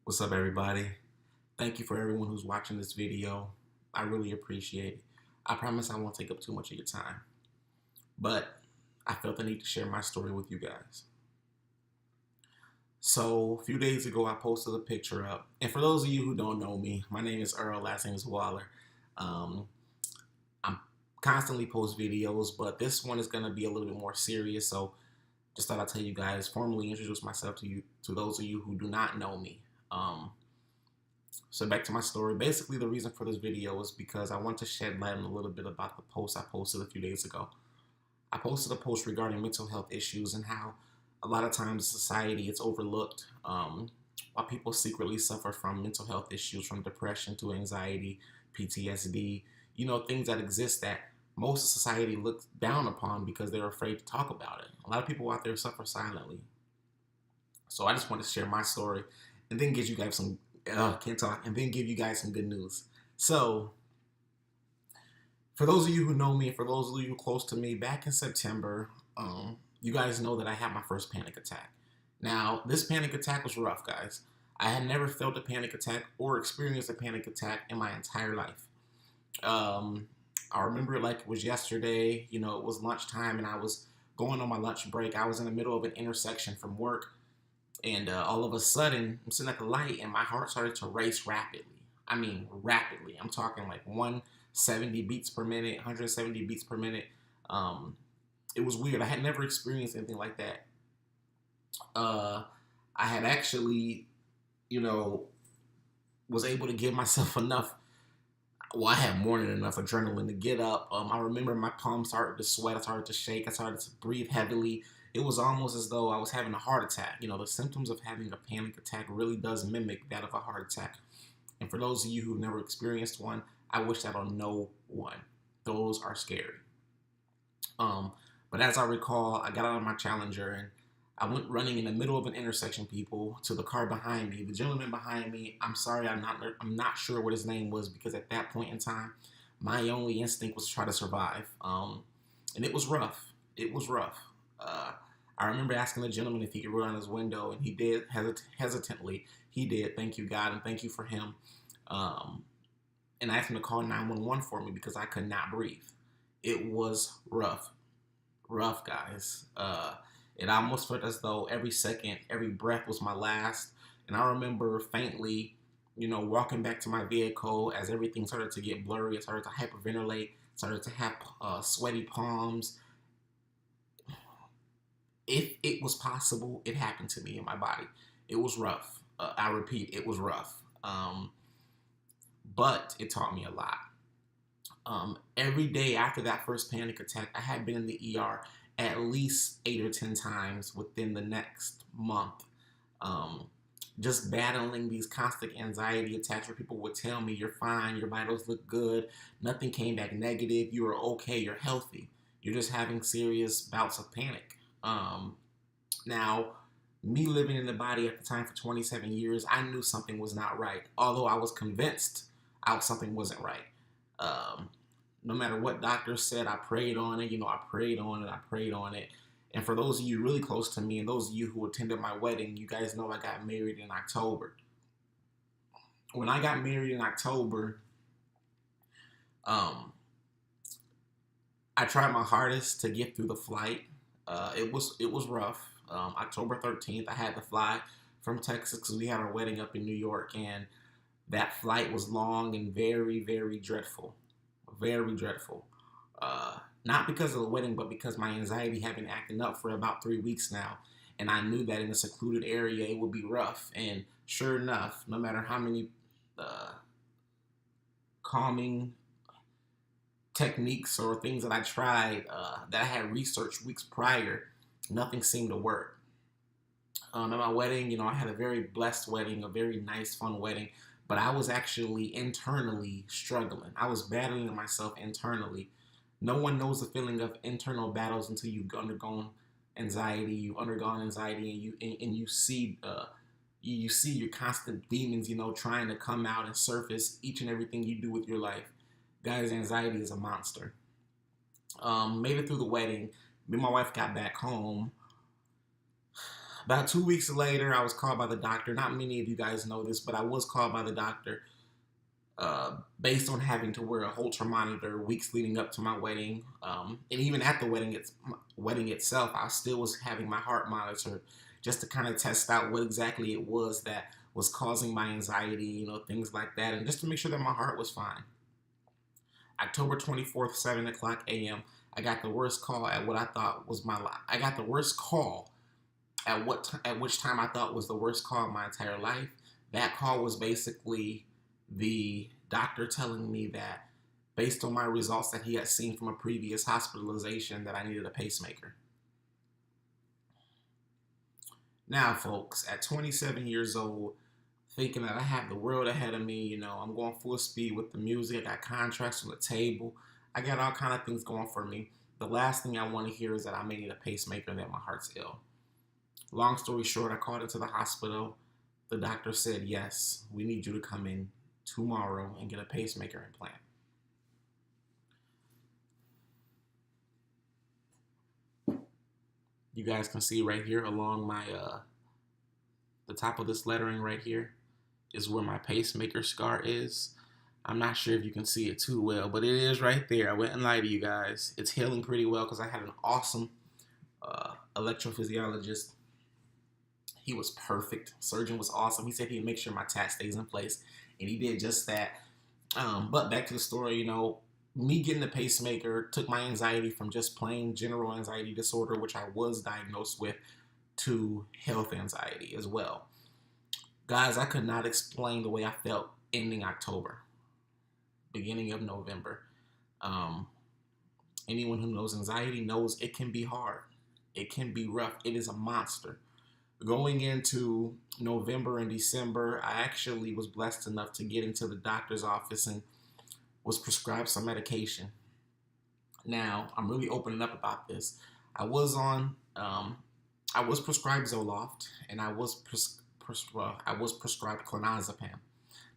What's up, everybody? Thank you for everyone who's watching this video. I really appreciate it. I promise I won't take up too much of your time, but I felt the need to share my story with you guys. So, a few days ago, I posted a picture up, and for those of you who don't know me, my name is Earl, last name is Waller. Um, I'm constantly post videos, but this one is going to be a little bit more serious, so just thought I'd tell you guys, formally introduce myself to you, to those of you who do not know me. So back to my story. Basically, the reason for this video is because I want to shed light on a little bit about the post I posted a few days ago. I posted a post regarding mental health issues and how a lot of times in society it's overlooked, while people secretly suffer from mental health issues, from depression to anxiety, PTSD, things that exist that most of society looks down upon because they're afraid to talk about it. A lot of people out there suffer silently. So I just want to share my story and then give you guys some can't talk and then give you guys some good news. So for those of you who know me, for those of you close to me, back in September, you guys know that I had my first panic attack. Now, this panic attack was rough, guys. I had never felt a panic attack or experienced a panic attack in my entire life. I remember it like it was yesterday. It was lunchtime and I was going on my lunch break. I was in the middle of an intersection from work, and all of a sudden, I'm sitting at the light, and my heart started to race rapidly. I mean, rapidly. I'm talking like 170 beats per minute, 170 beats per minute. It was weird. I had never experienced anything like that. I had actually, you know, was able to give myself enough. Well, I had more than enough adrenaline to get up. I remember my palms started to sweat. I started to shake. I started to breathe heavily. It was almost as though I was having a heart attack. The symptoms of having a panic attack really does mimic that of a heart attack. And for those of you who've never experienced one, I wish that on no one. Those are scary. But as I recall, I got out of my Challenger and I went running in the middle of an intersection, people, to the car behind me. The gentleman behind me, I'm sorry, I'm not sure what his name was, because at that point in time, my only instinct was to try to survive. And it was rough. It was rough. I remember asking the gentleman if he could roll down his window, and he did hesitantly. He did. Thank you, God, and thank you for him. And I asked him to call 911 for me because I could not breathe. It was rough. Rough, guys. It almost felt as though every second, every breath was my last. And I remember faintly, walking back to my vehicle as everything started to get blurry. I started to hyperventilate, started to have sweaty palms. If it was possible, it happened to me in my body. It was rough. I repeat, it was rough. But it taught me a lot. Every day after that first panic attack, I had been in the ER at least 8 or 10 times within the next month. Just battling these constant anxiety attacks where people would tell me, you're fine, your vitals look good, nothing came back negative, you are okay, you're healthy. You're just having serious bouts of panic. Now, me living in the body at the time for 27 years, I knew something was not right. Although I was convinced something wasn't right. No matter what doctors said, I prayed on it. I prayed on it. I prayed on it. And for those of you really close to me and those of you who attended my wedding, you guys know I got married in October. When I got married in October, I tried my hardest to get through the flight. It was rough. October 13th, I had to fly from Texas because we had our wedding up in New York, and that flight was long and very, very dreadful. Very dreadful. Not because of the wedding, but because my anxiety had been acting up for about 3 weeks now. And I knew that in a secluded area it would be rough. And sure enough, no matter how many calming techniques or things that I tried that I had researched weeks prior, nothing seemed to work. At my wedding, I had a very blessed wedding, a very nice, fun wedding, but I was actually internally struggling. I was battling myself internally. No one knows the feeling of internal battles until you've undergone anxiety. You've undergone anxiety, and you see your constant demons, trying to come out and surface each and everything you do with your life. Guys, anxiety is a monster. Made it through the wedding. Me and my wife got back home. About 2 weeks later, I was called by the doctor. Not many of you guys know this, but I was called by the doctor based on having to wear a Holter monitor weeks leading up to my wedding. And even at the wedding itself, I still was having my heart monitored just to kind of test out what exactly it was that was causing my anxiety, things like that, and just to make sure that my heart was fine. October 24th, 7 o'clock a.m., I got the worst call at what I thought was my life. I got the worst call at which time I thought was the worst call of my entire life. That call was basically the doctor telling me that based on my results that he had seen from a previous hospitalization that I needed a pacemaker. Now, folks, at 27 years old, thinking that I have the world ahead of me, I'm going full speed with the music. I got contracts on the table. I got all kind of things going for me. The last thing I want to hear is that I may need a pacemaker and that my heart's ill. Long story short, I called into the hospital. The doctor said, yes, we need you to come in tomorrow and get a pacemaker implant. You guys can see right here along my the top of this lettering right here is where my pacemaker scar is. I'm not sure if you can see it too well, but it is right there. I wouldn't lie to you guys. It's healing pretty well because I had an awesome electrophysiologist. He was perfect. Surgeon was awesome. He said he'd make sure my tat stays in place, and he did just that. But back to the story, me getting the pacemaker took my anxiety from just plain general anxiety disorder, which I was diagnosed with, to health anxiety as well. Guys, I could not explain the way I felt ending October, beginning of November. Anyone who knows anxiety knows it can be hard. It can be rough. It is a monster. Going into November and December, I actually was blessed enough to get into the doctor's office and was prescribed some medication. Now, I'm really opening up about this. I was prescribed Zoloft, and I was prescribed clonazepam.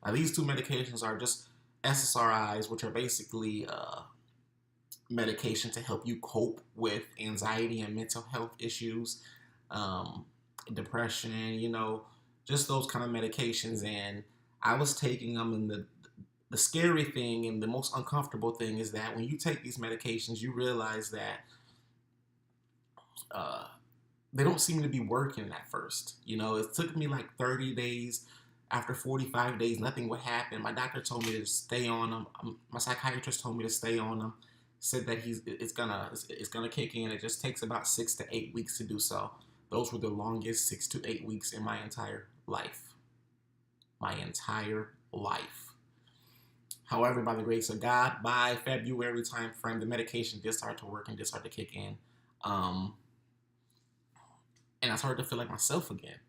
Now, these two medications are just SSRIs, which are basically medication to help you cope with anxiety and mental health issues, depression, just those kind of medications. And I was taking them, and the scary thing and the most uncomfortable thing is that when you take these medications, you realize that they don't seem to be working at first. It took me like 30 days. After 45 days, nothing would happen. My doctor told me to stay on them. My psychiatrist told me to stay on them. Said that it's gonna kick in. It just takes about 6 to 8 weeks to do so. Those were the longest 6 to 8 weeks in my entire life. My entire life. However, by the grace of God, by February time frame, the medication did start to work and did start to kick in. And I started to feel like myself again.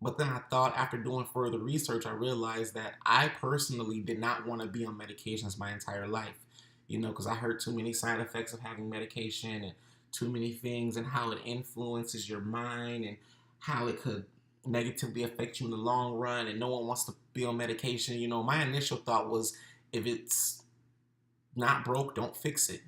But then I thought, after doing further research, I realized that I personally did not want to be on medications my entire life. Because I heard too many side effects of having medication and too many things and how it influences your mind and how it could negatively affect you in the long run, and no one wants to be on medication. My initial thought was, if it's not broke, don't fix it.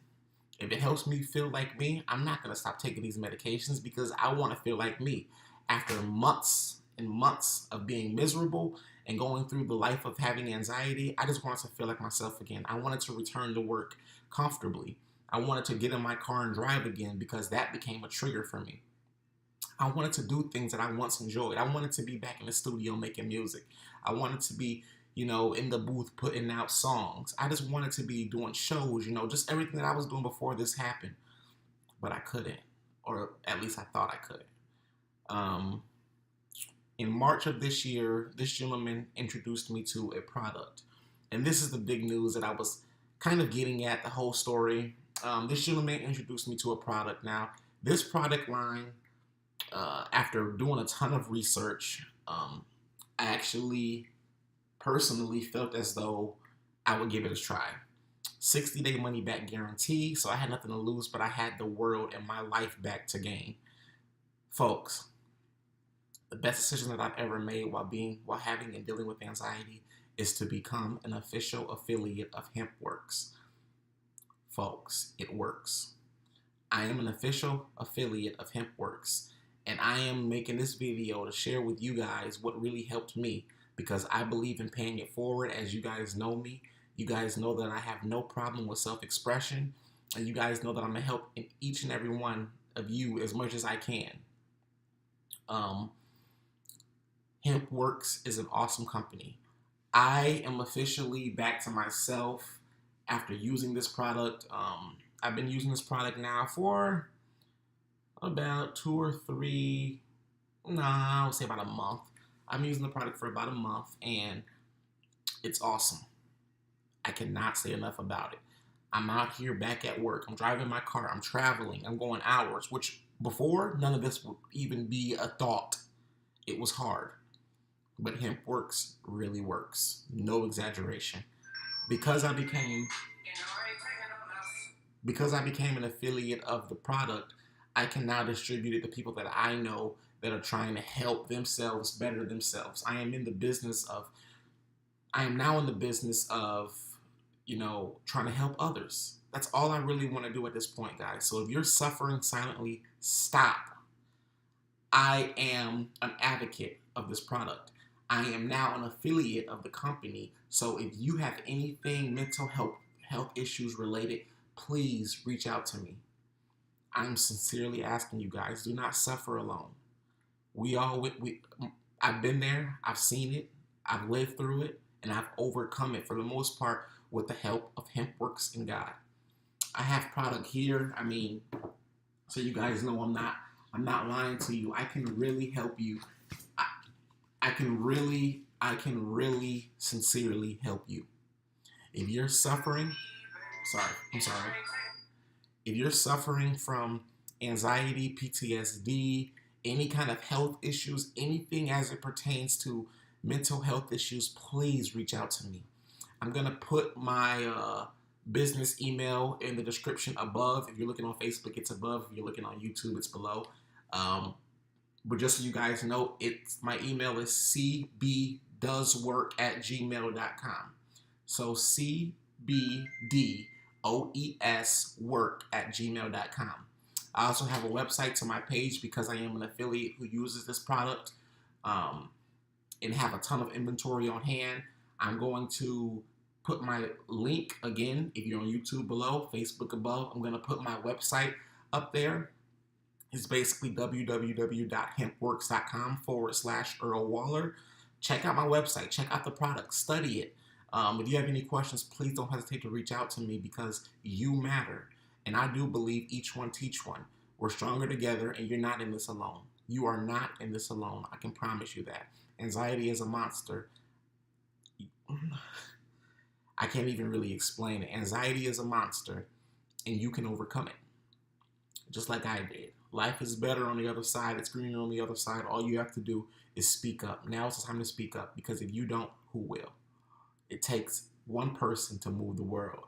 If it helps me feel like me, I'm not going to stop taking these medications because I want to feel like me. After months and months of being miserable and going through the life of having anxiety, I just wanted to feel like myself again. I wanted to return to work comfortably. I wanted to get in my car and drive again because that became a trigger for me. I wanted to do things that I once enjoyed. I wanted to be back in the studio making music. I wanted to be, in the booth putting out songs. I just wanted to be doing shows, just everything that I was doing before this happened. But I couldn't, or at least I thought I could. In March of this year, this gentleman introduced me to a product. And this is the big news that I was kind of getting at the whole story. This gentleman introduced me to a product. Now, this product line, after doing a ton of research, I actually personally felt as though I would give it a try. 60-day money back guarantee, so I had nothing to lose, but I had the world and my life back to gain. Folks, the best decision that I've ever made while having and dealing with anxiety is to become an official affiliate of HempWorks. Folks, it works. I am an official affiliate of HempWorks, And I am making this video to share with you guys what really helped me, because I believe in paying it forward. As you guys know me, you guys know that I have no problem with self-expression, and you guys know that I'm going to help in each and every one of you as much as I can. HempWorks is an awesome company. I am officially back to myself after using this product. I've been using this product now for about 2 or 3, I would say about a month. I'm using the product for about a month, and it's awesome. I cannot say enough about it. I'm out here back at work. I'm driving my car. I'm traveling. I'm going hours, which before, none of this would even be a thought. It was hard. But HempWorks really works. No exaggeration. Because I became an affiliate of the product, I can now distribute it to people that I know that are trying to help themselves better themselves. I am now in the business of, trying to help others. That's all I really want to do at this point, guys. So if you're suffering silently, stop. I am an advocate of this product. I am now an affiliate of the company. So if you have anything mental health issues related, please reach out to me. I'm sincerely asking you guys, do not suffer alone. I've been there, I've seen it, I've lived through it, and I've overcome it for the most part with the help of HempWorks and God. I have product here. So you guys know I'm not lying to you. I can really help you. I can really sincerely help you. If you're suffering, I'm sorry. If you're suffering from anxiety, PTSD, any kind of health issues, anything as it pertains to mental health issues, please reach out to me. I'm going to put my business email in the description above. If you're looking on Facebook, it's above. If you're looking on YouTube, it's below. But just so you guys know, my email is cbdoeswork@gmail.com. So cbdoeswork@gmail.com. I also have a website to my page because I am an affiliate who uses this product and have a ton of inventory on hand. I'm going to put my link again, if you're on YouTube below, Facebook above. I'm going to put my website up there. It's basically www.hempworks.com/Earl Waller. Check out my website. Check out the product. Study it. If you have any questions, please don't hesitate to reach out to me, because you matter. And I do believe each one teach one. We're stronger together, and you're not in this alone. You are not in this alone. I can promise you that. Anxiety is a monster. I can't even really explain it. Anxiety is a monster, and you can overcome it. Just like I did. Life is better on the other side. It's greener on the other side. All you have to do is speak up. Now is the time to speak up, because if you don't, who will? It takes one person to move the world.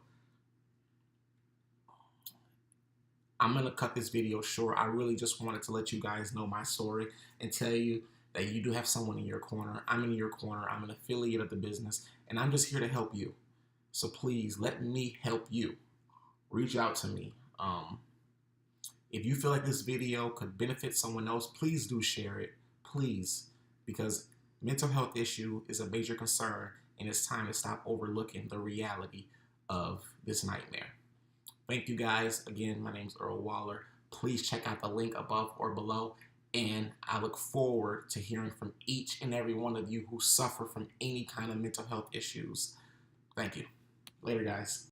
I'm going to cut this video short. I really just wanted to let you guys know my story and tell you that you do have someone in your corner. I'm in your corner. I'm an affiliate of the business, and I'm just here to help you. So please let me help you. Reach out to me. If you feel like this video could benefit someone else, please do share it. Please. Because mental health issue is a major concern, and it's time to stop overlooking the reality of this nightmare. Thank you guys. Again, my name is Earl Waller. Please check out the link above or below, and I look forward to hearing from each and every one of you who suffer from any kind of mental health issues. Thank you. Later, guys.